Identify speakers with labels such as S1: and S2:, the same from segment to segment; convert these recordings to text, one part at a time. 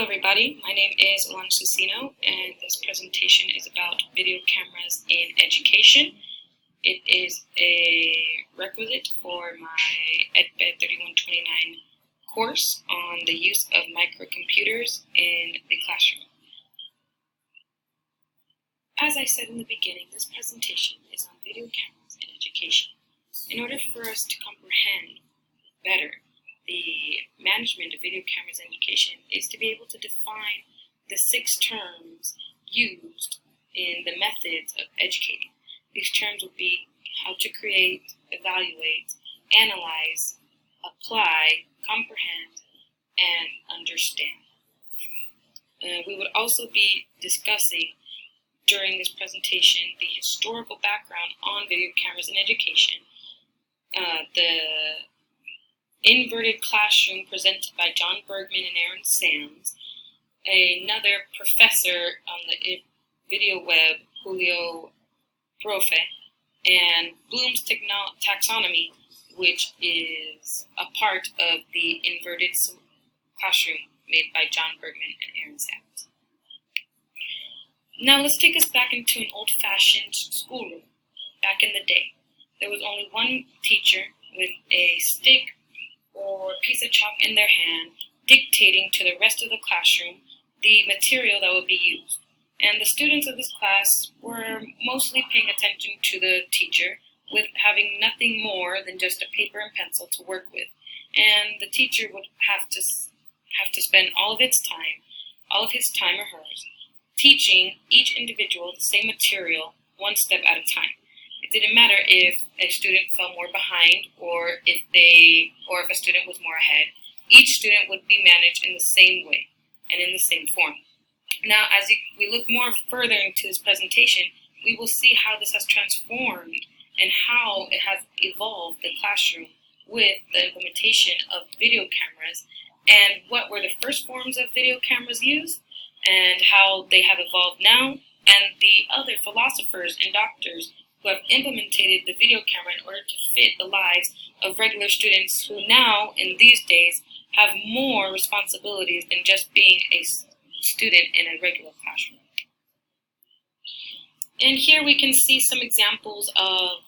S1: everybody, my name is JUSINO, and this presentation is about video cameras in education. It is a requisite for my EdBed 3129 course on the use of microcomputers in the classroom. As I said in the beginning, this presentation is on video cameras in education. In order for us to comprehend better the management of video cameras in education is to be able to define the 6 terms used in the methods of educating. These terms would be how to create, evaluate, analyze, apply, comprehend, and understand. We would also be discussing during this presentation the historical background on video cameras in education, the inverted classroom presented by John Bergman and Aaron Sams, another professor on the video web, Julio Profe, and Bloom's taxonomy, which is a part of the inverted classroom made by John Bergman and Aaron Sams. Now let's take us back into an old-fashioned schoolroom. Back in the day, there was only one teacher with a stick or piece of chalk in their hand, dictating to the rest of the classroom the material that would be used. And the students of this class were mostly paying attention to the teacher, with having nothing more than just a paper and pencil to work with. And the teacher would have to spend all of his time or hers, teaching each individual the same material one step at a time. It didn't matter if a student fell more behind or if a student was more ahead. Each student would be managed in the same way and in the same form. Now, as we look more further into this presentation, we will see how this has transformed and how it has evolved the classroom with the implementation of video cameras, and what were the first forms of video cameras used and how they have evolved now, and the other philosophers and doctors who have implemented the video camera in order to fit the lives of regular students who now, in these days, have more responsibilities than just being a student in a regular classroom. And here we can see some examples of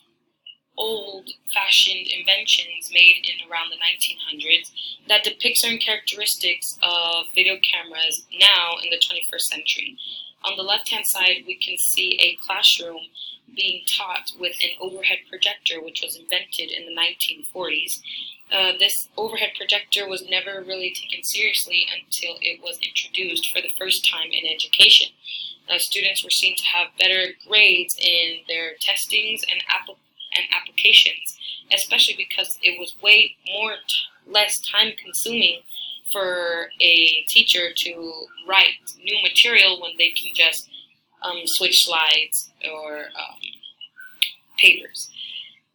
S1: old-fashioned inventions made in around the 1900s that depict certain characteristics of video cameras now in the 21st century. On the left-hand side, we can see a classroom being taught with an overhead projector, which was invented in the 1940s. This overhead projector was never really taken seriously until it was introduced for the first time in education. Students were seen to have better grades in their testings and applications, especially because it was way less time consuming for a teacher to write new material when they can just switch slides or papers.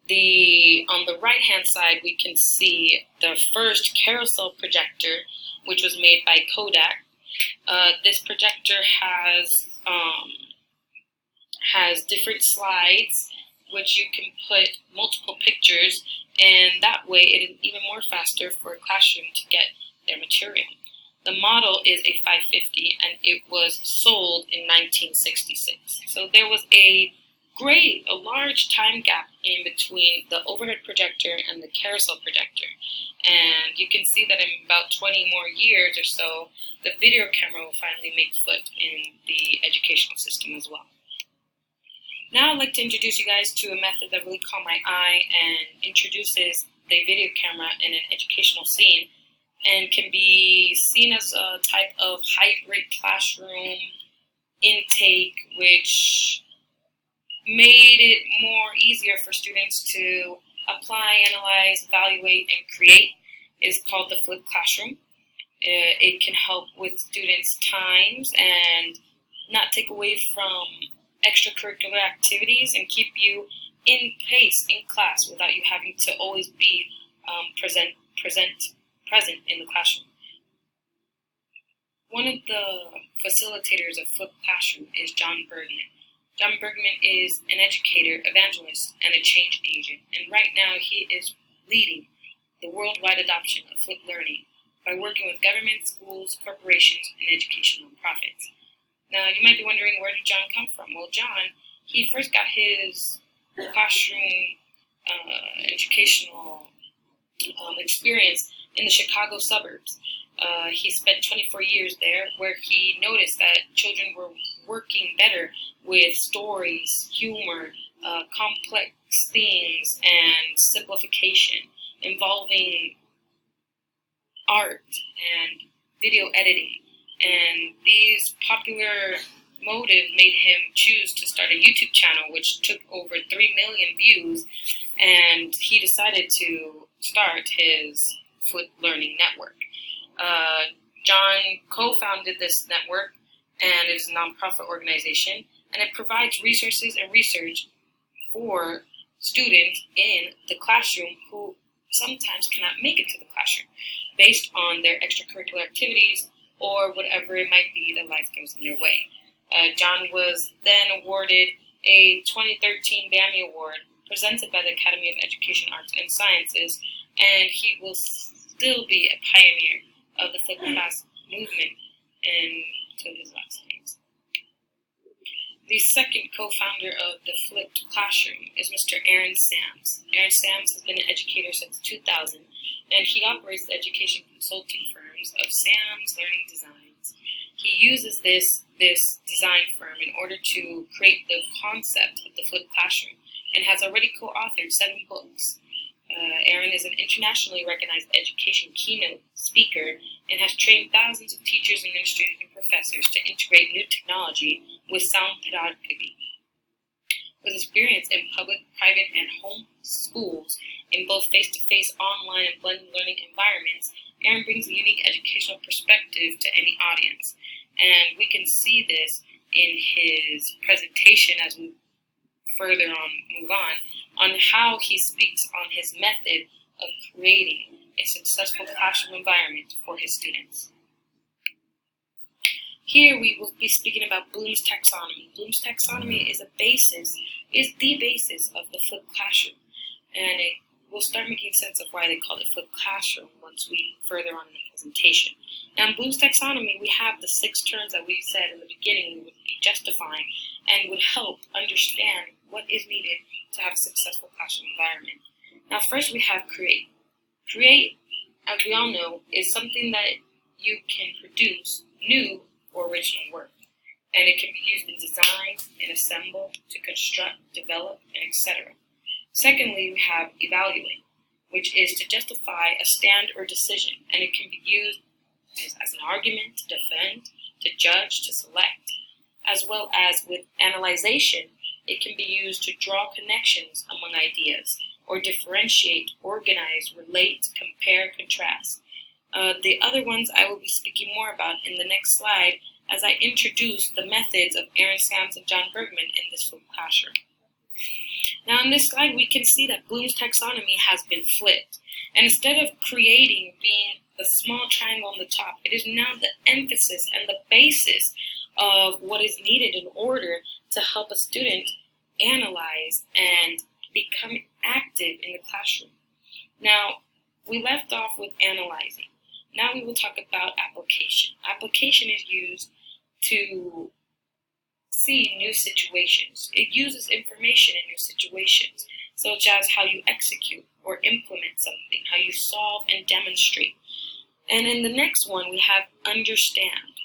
S1: On the right-hand side, we can see the first carousel projector, which was made by Kodak. This projector has different slides, which you can put multiple pictures, and that way it is even more faster for a classroom to get their material. The model is a 550, and it was sold in 1966. So there was a large time gap in between the overhead projector and the carousel projector. And you can see that in about 20 more years or so, the video camera will finally make foot in the educational system as well. Now I'd like to introduce you guys to a method that really caught my eye and introduces the video camera in an educational scene, and can be seen as a type of hybrid classroom intake, which made it more easier for students to apply, analyze, evaluate, and create. It is called the flipped classroom. It can help with students' times and not take away from extracurricular activities, and keep you in pace in class without you having to always be present in the classroom. One of the facilitators of Flipped Classroom is John Bergman. John Bergman is an educator, evangelist, and a change agent, and right now he is leading the worldwide adoption of flipped learning by working with government, schools, corporations, and educational nonprofits. Now, you might be wondering, where did John come from? Well, John, he first got his classroom educational experience in the Chicago suburbs. He spent 24 years there, where he noticed that children were working better with stories, humor, complex themes, and simplification involving art and video editing. And these popular motives made him choose to start a YouTube channel, which took over 3 million views, and he decided to start his Foot Learning Network. John co-founded this network, and it is a nonprofit organization, and it provides resources and research for students in the classroom who sometimes cannot make it to the classroom based on their extracurricular activities or whatever it might be that life throws in their way. John was then awarded a 2013 BAMI Award presented by the Academy of Education, Arts, and Sciences, and he will still be a pioneer of the flipped class movement until his last days. The second co-founder of the flipped classroom is Mr. Aaron Sams. Aaron Sams has been an educator since 2000, and he operates the education consulting firms of Sams Learning Designs. He uses this design firm in order to create the concept of the flipped classroom, and has already co-authored 7 books. Aaron is an internationally recognized education keynote speaker and has trained thousands of teachers, administrators, and professors to integrate new technology with sound pedagogy. With experience in public, private, and home schools in both face-to-face, online, and blended learning environments, Aaron brings a unique educational perspective to any audience. And we can see this in his presentation as we further move on how he speaks on his method of creating a successful classroom environment for his students. Here we will be speaking about Bloom's taxonomy. Bloom's taxonomy is the basis of the flipped classroom, and it will start making sense of why they call it flipped classroom once we further on in the presentation. Now, in Bloom's taxonomy, we have the 6 terms that we said in the beginning we would be justifying and would help understand what is needed to have a successful classroom environment. Now, first we have create. Create, as we all know, is something that you can produce new or original work, and it can be used in design and assemble, to construct, develop, and etc. Secondly, we have evaluate, which is to justify a stand or decision, and it can be used as an argument, to defend, to judge, to select, as well as with analyzation. It can be used to draw connections among ideas, or differentiate, organize, relate, compare, contrast. The other ones I will be speaking more about in the next slide as I introduce the methods of Aaron Sams and John Bergman in this flipped classroom. Now, in this slide, we can see that Bloom's taxonomy has been flipped. And instead of creating being the small triangle on the top, it is now the emphasis and the basis of what is needed in order to help a student analyze and become active in the classroom. Now, we left off with analyzing. Now we will talk about application. Application is used to see new situations. It uses information in new situations, such as how you execute or implement something, how you solve and demonstrate. And in the next one, we have understand.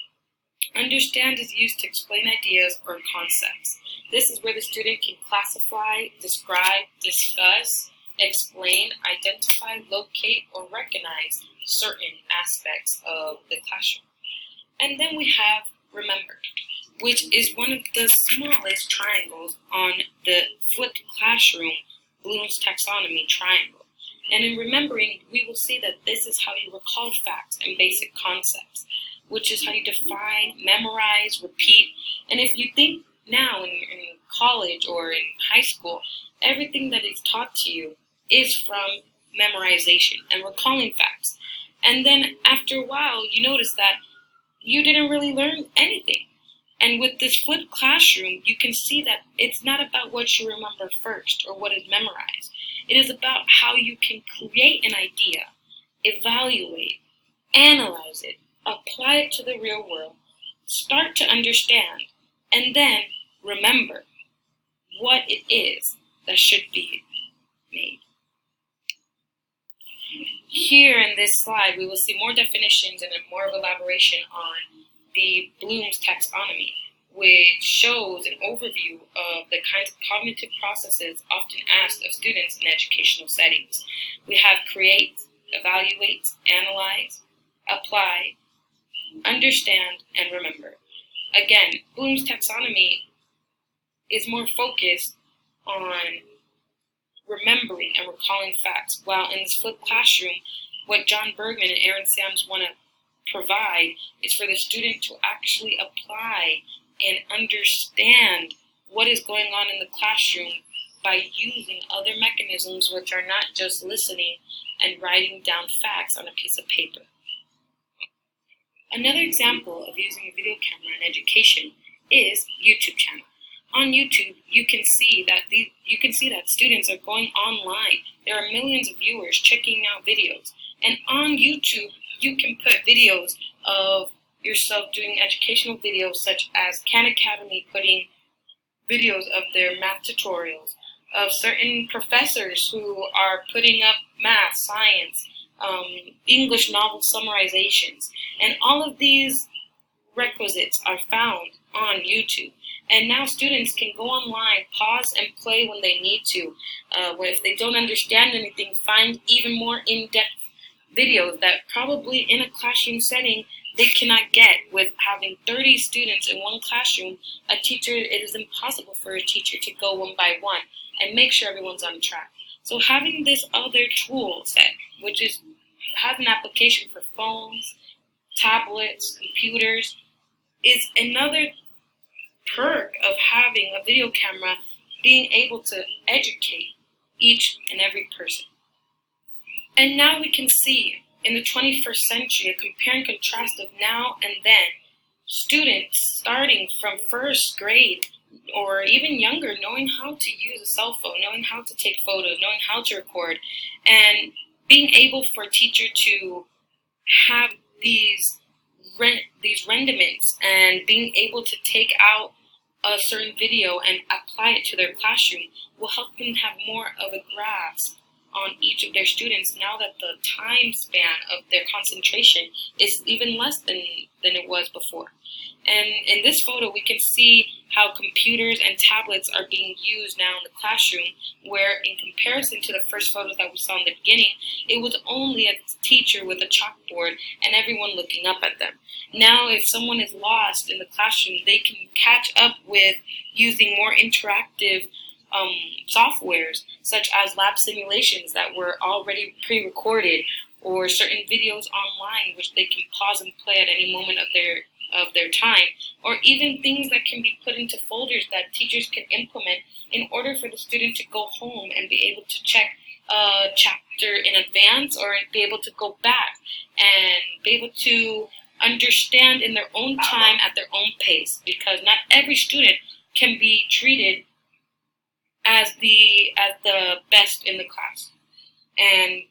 S1: Understand is used to explain ideas or concepts. This is where the student can classify, describe, discuss, explain, identify, locate, or recognize certain aspects of the classroom. And then we have remember, which is one of the smallest triangles on the flipped classroom Bloom's taxonomy triangle. And in remembering, we will see that this is how you recall facts and basic concepts, which is how you define, memorize, repeat. And if you think now in college or in high school, everything that is taught to you is from memorization and recalling facts. And then after a while, you notice that you didn't really learn anything. And with this flipped classroom, you can see that it's not about what you remember first or what is memorized. It is about how you can create an idea, evaluate, analyze it, apply it to the real world, start to understand, and then remember what it is that should be made. Here in this slide, we will see more definitions and more of elaboration on the Bloom's taxonomy, which shows an overview of the kinds of cognitive processes often asked of students in educational settings. We have create, evaluate, analyze, apply, understand, and remember. Again, Bloom's taxonomy is more focused on remembering and recalling facts, while in this flipped classroom, what John Bergman and Aaron Sams want to provide is for the student to actually apply and understand what is going on in the classroom by using other mechanisms which are not just listening and writing down facts on a piece of paper. Another example of using a video camera in education is YouTube channel. On YouTube, you can see that students are going online. There are millions of viewers checking out videos. And on YouTube, you can put videos of yourself doing educational videos, such as Khan Academy putting videos of their math tutorials, of certain professors who are putting up math, science, English novel summarizations. And all of these requisites are found on YouTube. And now students can go online, pause and play when they need to. If they don't understand anything, find even more in-depth videos that probably in a classroom setting they cannot get. With having 30 students in one classroom, it is impossible for a teacher to go one by one and make sure everyone's on track. So having this other tool set, which has an application for phones, tablets, computers, is another perk of having a video camera, being able to educate each and every person. And now we can see in the 21st century a compare and contrast of now and then, students starting from first grade or even younger knowing how to use a cell phone, knowing how to take photos, knowing how to record, and being able for a teacher to have these rendiments and being able to take out a certain video and apply it to their classroom will help them have more of a grasp on each of their students now that the time span of their concentration is even less than it was before. And in this photo, we can see how computers and tablets are being used now in the classroom, where in comparison to the first photos that we saw in the beginning, it was only a teacher with a chalkboard and everyone looking up at them. Now, if someone is lost in the classroom, they can catch up with using more interactive softwares, such as lab simulations that were already pre-recorded, or certain videos online which they can pause and play at any moment of their time, or even things that can be put into folders that teachers can implement in order for the student to go home and be able to check a chapter in advance, or be able to go back and be able to understand in their own time at their own pace, because not every student can be treated as the best in the class. And